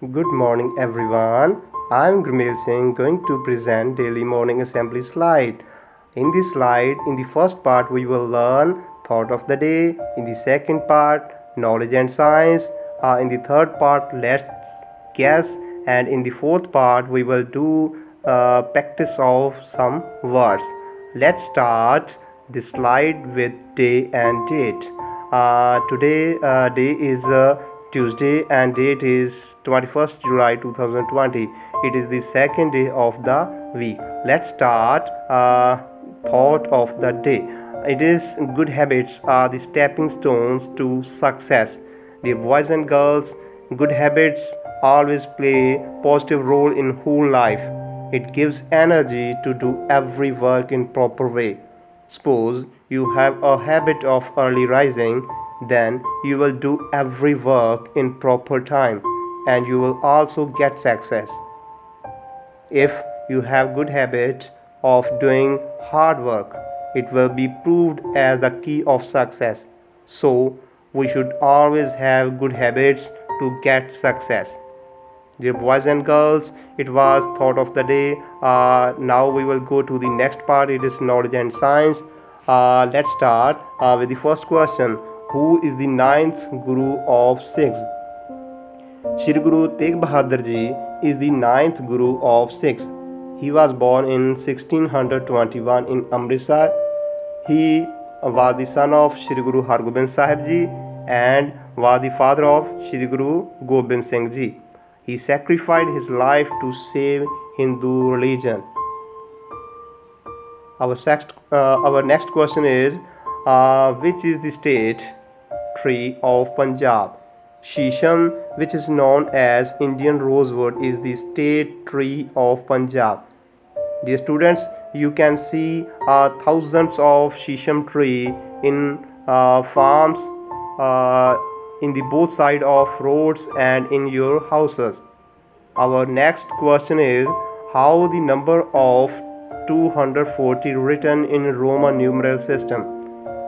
Good morning everyone. I'm Gurmail Singh going to present daily morning assembly slide. In this slide, in the first part we will learn thought of the day, in the second part knowledge and science, in the third part let's guess, and in the fourth part we will do practice of some words. Let's start the slide with day and date. Today day is Tuesday and date is 21st July 2020. It is the second day of the week. Let's start thought of the day. It is good habits are the stepping stones to success. Dear boys and girls, good habits always play a positive role in whole life. It gives energy to do every work in proper way. Suppose you have a habit of early rising, then you will do every work in proper time and you will also get success. If you have good habit of doing hard work, it will be proved as the key of success. So we should always have good habits to get success. Dear boys and girls, it was thought of the day. Now we will go to the next part. It is knowledge and science. Let's start with the first question. Who is the ninth Guru of Sikhs? Shri Guru Tegh Bahadur Ji is the ninth Guru of Sikhs. He was born in 1621 in Amritsar. He was the son of Shri Guru Hargobind Sahib Ji and was the father of Shri Guru Gobind Singh Ji. He sacrificed his life to save Hindu religion. Our next question is, which is the state tree of Punjab? Shisham, which is known as Indian rosewood, is the state tree of Punjab. Dear students, you can see thousands of shisham tree in farms, in the both side of roads and in your houses. Our next question is, how the number of 240 written in Roman numeral system?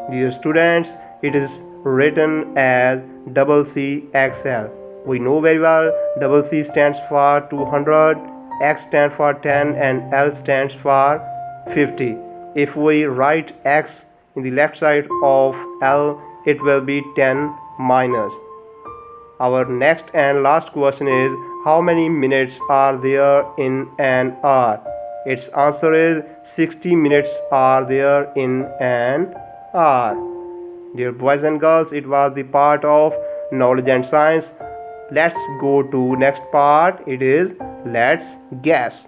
Dear students, it is written as CCXL. We know very well CC stands for 200, X stands for 10 and L stands for 50. If we write X in the left side of L, it will be 10 minus. Our next and last question is, how many minutes are there in an hour? Its answer is 60 minutes are there in an hour. Dear boys and girls, it was the part of knowledge and science. Let's go to next part. It is let's guess.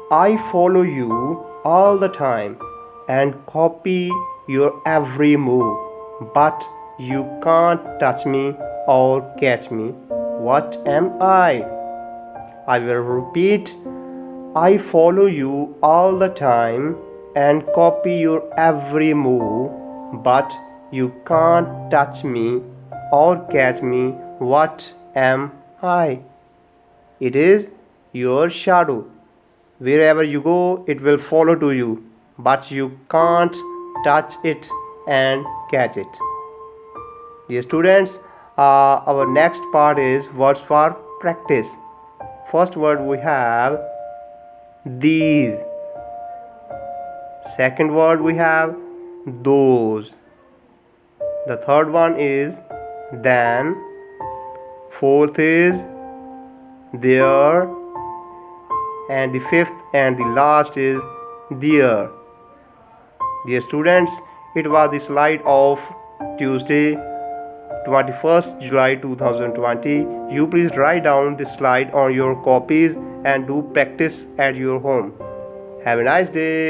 I follow you all the time and copy your every move, but you can't touch me or catch me. What am I? I will repeat. I follow you all the time and copy your every move, but you can't touch me or catch me. What am I? It is your shadow. Wherever you go, it will follow to you, but you can't touch it and catch it. Dear students, our next part is words for practice. First word we have these. Second word we have those. The third one is then. Fourth is there. And the fifth and the last is there. Dear students, it was the slide of Tuesday, 21st July 2020. You please write down this slide on your copies and do practice at your home. Have a nice day.